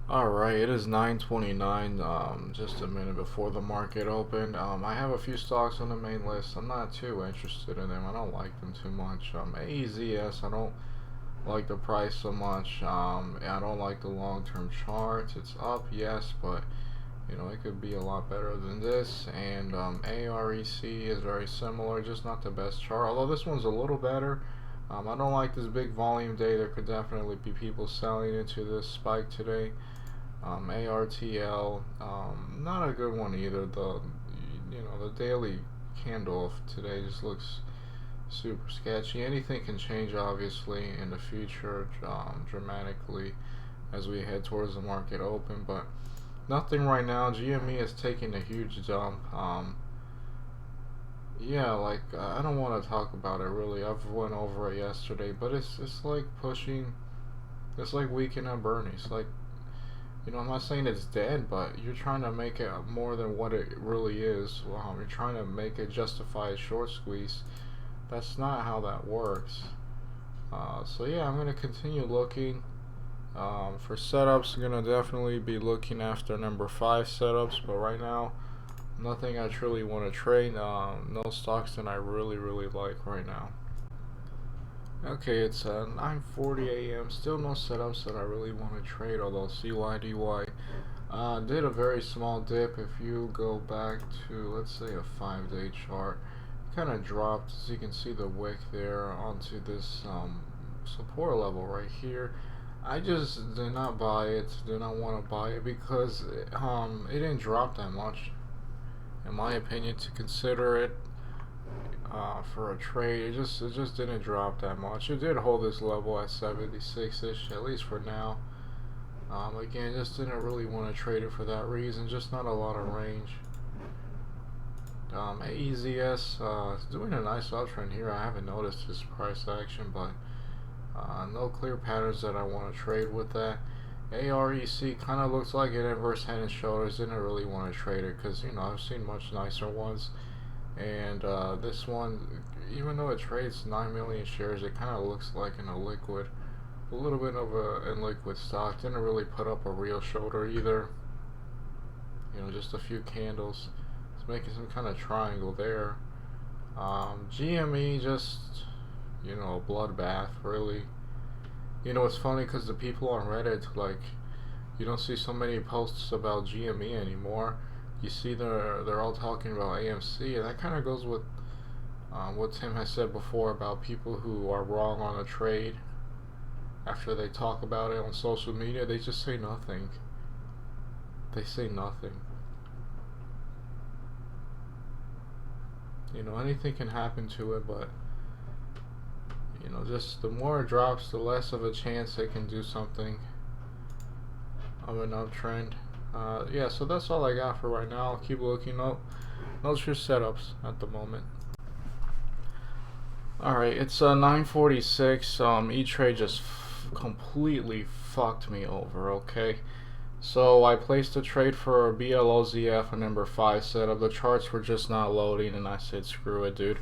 Alright, it is 9:29, just a minute before the market opened. I have a few stocks on the main list. I'm not too interested in them. I don't like them too much. AEZS, I don't like the price so much. I don't like the long-term chart. It's up, yes, but it could be a lot better than this. And AREC is very similar, just not the best chart. Although this one's a little better. I don't like this big volume day. There could definitely be people selling into this spike today. ARTL, not a good one either. The daily candle of today just looks super sketchy. Anything can change, obviously, in the future, dramatically as we head towards the market open, but nothing right now. GME is taking a huge dump. Yeah, like I don't want to talk about it really. I've went over it yesterday, but it's like pushing. It's like Weekend at Bernie's. Like, I'm not saying it's dead, but you're trying to make it more than what it really is. You're trying to make it justify a short squeeze. That's not how that works. So yeah, I'm gonna continue looking for setups. I'm gonna definitely be looking after number 5 setups, but right now, nothing I truly want to trade. No stocks that I really like right now. Okay, it's 9:40 a.m. Still no setups that I really want to trade, although CYDY did a very small dip. If you go back to, let's say, a 5-day chart, kind of dropped, as you can see the wick there, onto this support level right here. I just did not buy it, did not want to buy it because it didn't drop that much, in my opinion, to consider it for a trade. It just didn't drop that much. It did hold this level at 76ish, at least for now. Again, just didn't really want to trade it for that reason. Just not a lot of range. AEZS is doing a nice uptrend here. I haven't noticed this price action, but no clear patterns that I want to trade with that. AREC kind of looks like an inverse head and shoulders. Didn't really want to trade it because I've seen much nicer ones. And this one, even though it trades 9 million shares, it kind of looks like a little bit of a liquid stock. Didn't really put up a real shoulder either. Just a few candles. It's making some kind of triangle there. GME just, a bloodbath, really. It's funny because the people on Reddit, like, you don't see so many posts about GME anymore. You see they're all talking about AMC, and that kind of goes with what Tim has said before about people who are wrong on a trade. After they talk about it on social media, they just say nothing. They say nothing. Anything can happen to it, but just the more it drops, the less of a chance it can do something of an uptrend. Yeah, so that's all I got for right now. I'll keep looking up. No true setups at the moment. Alright, it's 9:46. E-Trade just completely fucked me over, okay? So I placed a trade for BLOZF, a number 5 setup. The charts were just not loading, and I said, screw it, dude.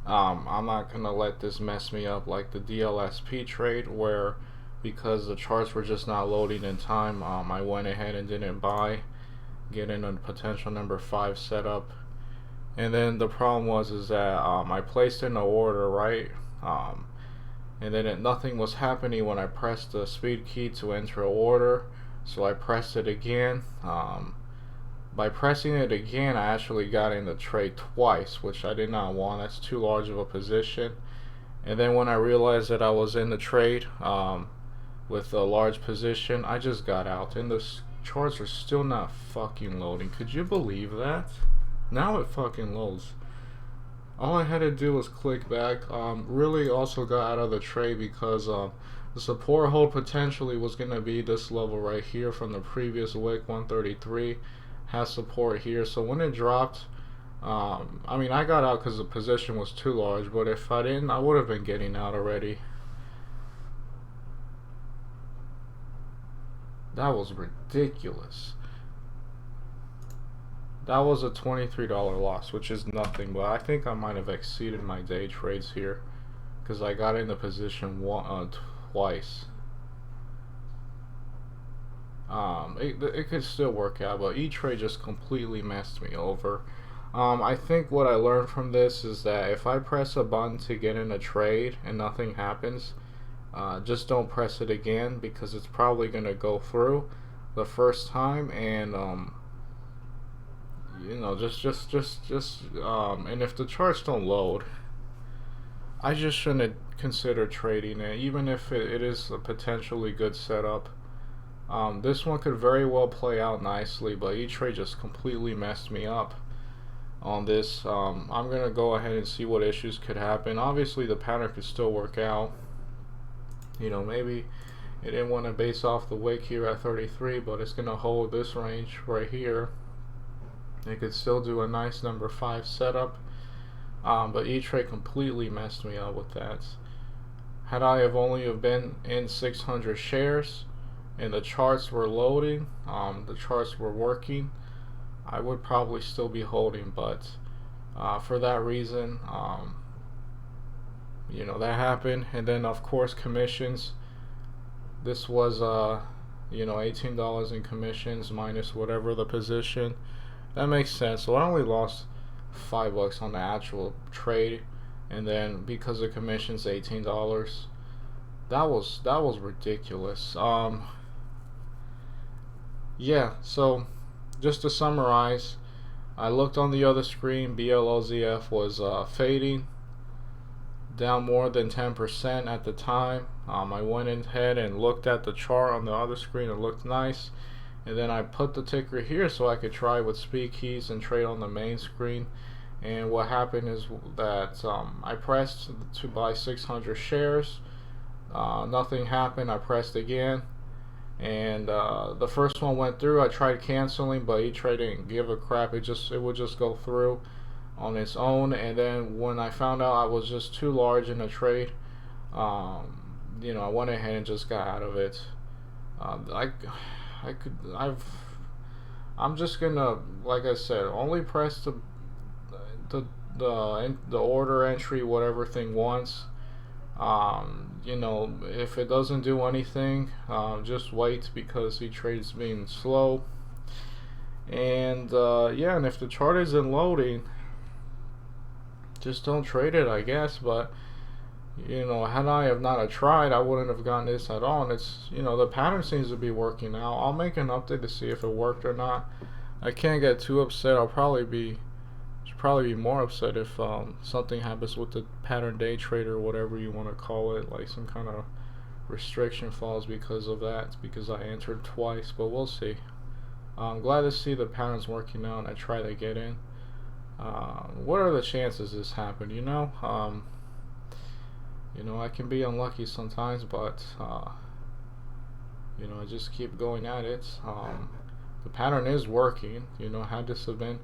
I'm not gonna let this mess me up like the DLSP trade, where because the charts were just not loading in time, I went ahead and didn't buy, getting a potential number 5 setup. And then the problem is that I placed in the order, right? And then nothing was happening when I pressed the speed key to enter an order, so I pressed it again. By pressing it again, I actually got in the trade twice, which I did not want. That's too large of a position. And then when I realized that I was in the trade with a large position, I just got out, and the charts are still not fucking loading. Could you believe that? Now it fucking loads. All I had to do was click back. Really also got out of the trade because the support hold potentially was going to be this level right here from the previous wick, 133. Has support here. So when it dropped, I got out because the position was too large, but if I didn't, I would have been getting out already. That was ridiculous. That was a $23 loss, which is nothing, but I think I might have exceeded my day trades here because I got in the position twice. it could still work out, but E-Trade just completely messed me over. I think what I learned from this is that if I press a button to get in a trade and nothing happens, just don't press it again, because it's probably going to go through the first time, and and if the charts don't load, I just shouldn't consider trading it, even if it is a potentially good setup. This one could very well play out nicely, but E-Trade just completely messed me up on this. I'm gonna go ahead and see what issues could happen. Obviously the pattern could still work out. Maybe it didn't want to base off the wick here at 33, but it's gonna hold this range right here. It could still do a nice number 5 setup, but E-Trade completely messed me up with that. Had I have only have been in 600 shares and the charts were loading, the charts were working, I would probably still be holding, but for that reason, that happened. And then of course commissions. This was $18 in commissions minus whatever the position. That makes sense. So I only lost $5 on the actual trade, and then because of commissions, $18. That was ridiculous. Yeah. So just to summarize, I looked on the other screen. BLOZF was fading down more than 10% at the time. I went ahead and looked at the chart on the other screen. It looked nice, and then I put the ticker here so I could try with speed keys and trade on the main screen. And what happened is that I pressed to buy 600 shares. Nothing happened. I pressed again, and the first one went through. I tried canceling, but E-Trade didn't give a crap. It would just go through on its own. And then when I found out I was just too large in the trade, I went ahead and just got out of it. I'm just gonna, like I said, only press the order entry whatever thing once. If it doesn't do anything, just wait, because E-Trade's being slow. And yeah, and if the chart isn't loading, just don't trade it, I guess. But had I have not tried, I wouldn't have gotten this at all. And it's, the pattern seems to be working now. I'll make an update to see if it worked or not. I can't get too upset. I'll probably be more upset if something happens with the pattern day trade, or whatever you want to call it, like some kind of restriction falls because of that, because I entered twice. But we'll see. I'm glad to see the pattern's working out and I try to get in. What are the chances this happened? I can be unlucky sometimes, but I just keep going at it. The pattern is working. Had this have been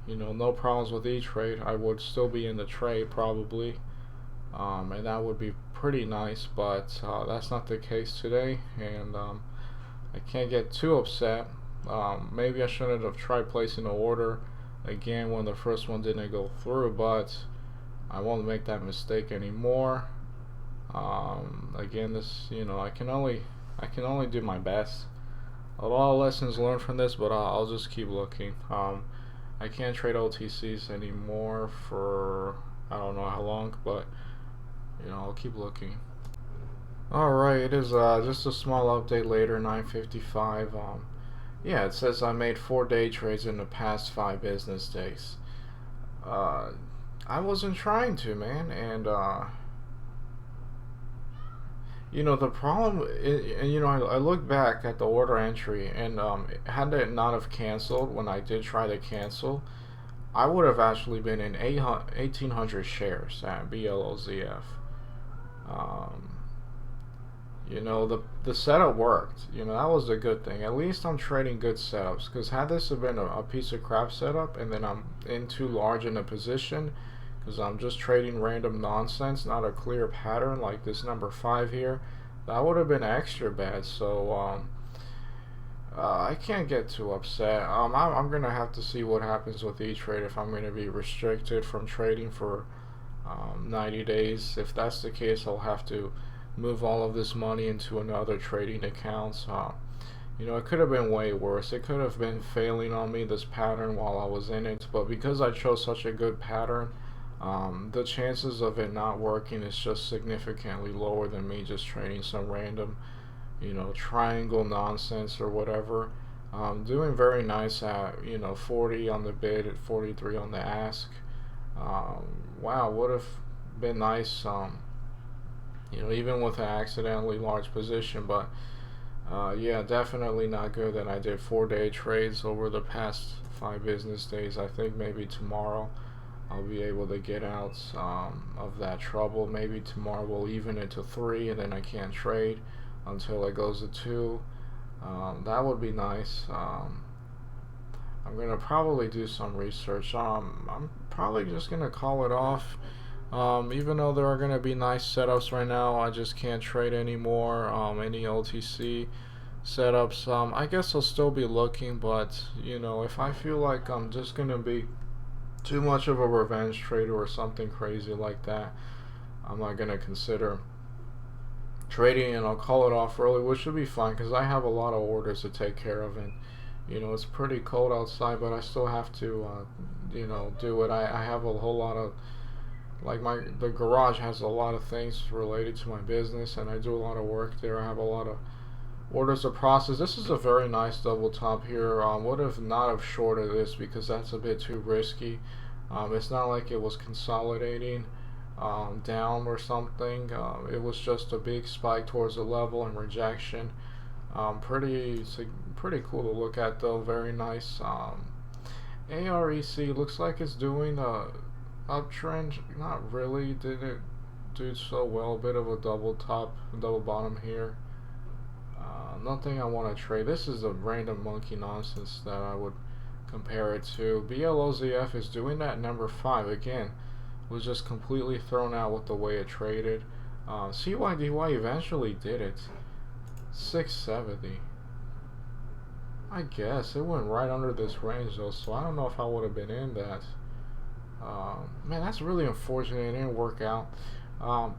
no problems with E-Trade, I would still be in the trade probably, and that would be pretty nice. But that's not the case today, and I can't get too upset. Maybe I shouldn't have tried placing an order again when the first one didn't go through, but I won't make that mistake anymore. Again, this, I can only do my best. A lot of lessons learned from this, but I'll just keep looking. I can't trade OTCs anymore for I don't know how long, but I'll keep looking. Alright, it is just a small update later, 9:55. Yeah, it says I made 4 day trades in the past 5 business days. I wasn't trying to, man, and the problem is, and I look back at the order entry, and had it not have canceled when I did try to cancel, I would have actually been in 1,800 shares at BLOZF. The setup worked. That was a good thing. At least I'm trading good setups, because had this have been a piece of crap setup and then I'm in too large in a position, because I'm just trading random nonsense, not a clear pattern like this number 5 here, that would have been extra bad. So I can't get too upset. I'm gonna have to see what happens with E-Trade, if I'm gonna be restricted from trading for 90 days. If that's the case, I'll have to move all of this money into another trading account. You know, it could have been way worse. It could have been failing on me, this pattern, while I was in it. But because I chose such a good pattern, the chances of it not working is just significantly lower than me just trading some random, you know, triangle nonsense or whatever. Doing very nice at, you know, 40 on the bid, at 43 on the ask. Wow, would have been nice, you know, even with an accidentally large position. But yeah, definitely not good that I did 4-day trades over the past 5 business days. I think maybe tomorrow I'll be able to get out of that trouble. Maybe tomorrow we'll even it to 3 and then I can't trade until it goes to 2. That would be nice. I'm gonna probably do some research. I'm probably just gonna call it off. Even though there are gonna be nice setups right now, I just can't trade anymore. Any OTC setups. I guess I'll still be looking, but you know, if I feel like I'm just gonna be too much of a revenge trader or something crazy like that, I'm not gonna consider trading, and I'll call it off early, which should be fine because I have a lot of orders to take care of, and you know, it's pretty cold outside, but I still have to you know, do it. I have a whole lot of, like, the garage has a lot of things related to my business, and I do a lot of work there. I have a lot of orders to process. This is a very nice double top here. Would have not have shorted this because that's a bit too risky. It's not like it was consolidating down or something. It was just a big spike towards the level and rejection. Pretty cool to look at though. Very nice. AREC looks like it's doing a uptrend. Not really. Didn't do so well. A bit of a double top, double bottom here. Nothing I want to trade. This is a random monkey nonsense that I would compare it to. BLOZF is doing that number 5 again. Was just completely thrown out with the way it traded. CYDY eventually did it. 670. I guess it went right under this range though, so I don't know if I would have been in that. Man, that's really unfortunate. It didn't work out.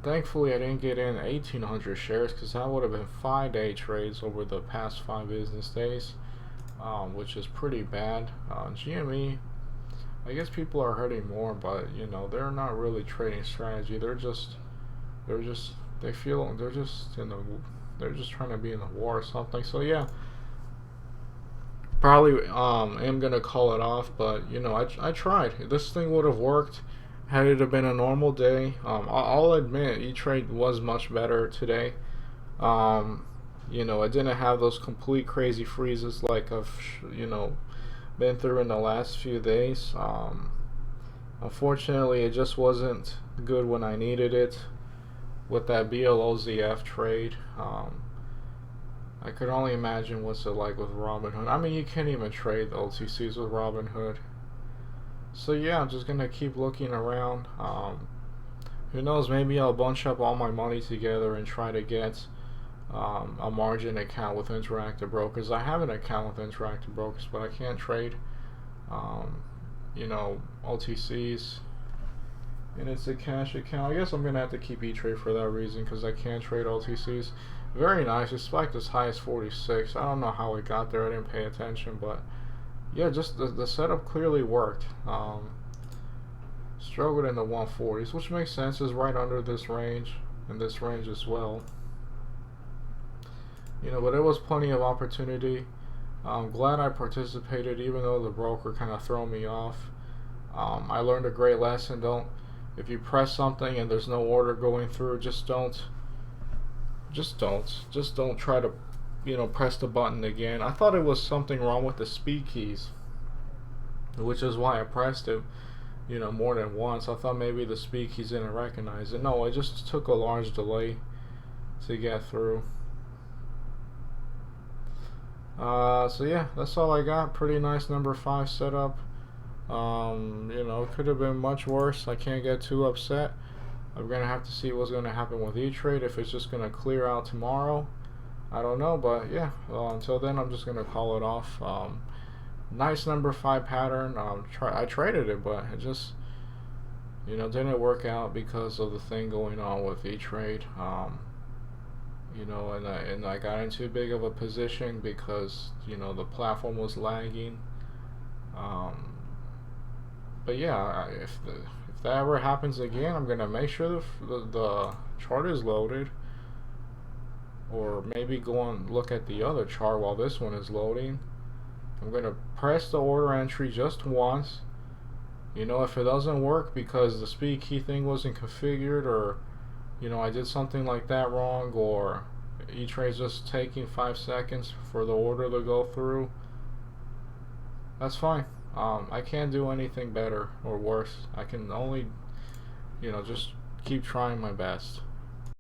Thankfully, I didn't get in 1,800 shares because that would have been 5-day trades over the past 5 business days, which is pretty bad. GME, I guess people are hurting more, but you know, they're not really trading strategy. They're just trying to be in the war or something. So yeah, probably am gonna call it off. But you know, I tried. This thing would have worked had it have been a normal day. I'll admit E-Trade was much better today. You know, it didn't have those complete crazy freezes like I've you know, been through in the last few days. Unfortunately, it just wasn't good when I needed it with that BLOZF trade. I could only imagine what's it like with Robinhood. I mean, you can't even trade the OTCs with Robinhood. So yeah, I'm just gonna keep looking around. Who knows, maybe I'll bunch up all my money together and try to get a margin account with Interactive Brokers. I have an account with Interactive Brokers, but I can't trade you know, OTCs, and it's a cash account. I guess I'm gonna have to keep E-Trade for that reason because I can't trade OTCs. Very nice. It spiked as high as 46. I don't know how it got there. I didn't pay attention, but yeah, just the setup clearly worked. Struggled in the 140s, which makes sense. Is right under this range and this range as well. You know, but there was plenty of opportunity. I'm glad I participated, even though the broker kind of threw me off. I learned a great lesson. If you press something and there's no order going through, just don't try to, you know, press the button again. I thought it was something wrong with the speed keys, which is why I pressed it, you know, more than once. I thought maybe the speed keys didn't recognize it. No, it just took a large delay to get through. So yeah, that's all I got. Pretty nice number 5 setup. You know, it could have been much worse. I can't get too upset. I'm gonna have to see what's gonna happen with E-Trade, if it's just gonna clear out tomorrow. I don't know, but yeah, until then I'm just gonna call it off. Nice number 5 pattern. I traded it, but it just, you know, didn't work out because of the thing going on with E-Trade. you know, and I got into big of a position because, you know, the platform was lagging. But yeah, if that ever happens again, I'm gonna make sure the chart is loaded, or maybe go and look at the other chart while this one is loading. I'm gonna press the order entry just once. You know, if it doesn't work because the speed key thing wasn't configured, or, you know, I did something like that wrong, or E-Trade's just taking 5 seconds for the order to go through, that's fine. I can't do anything better or worse. I can only, you know, just keep trying my best.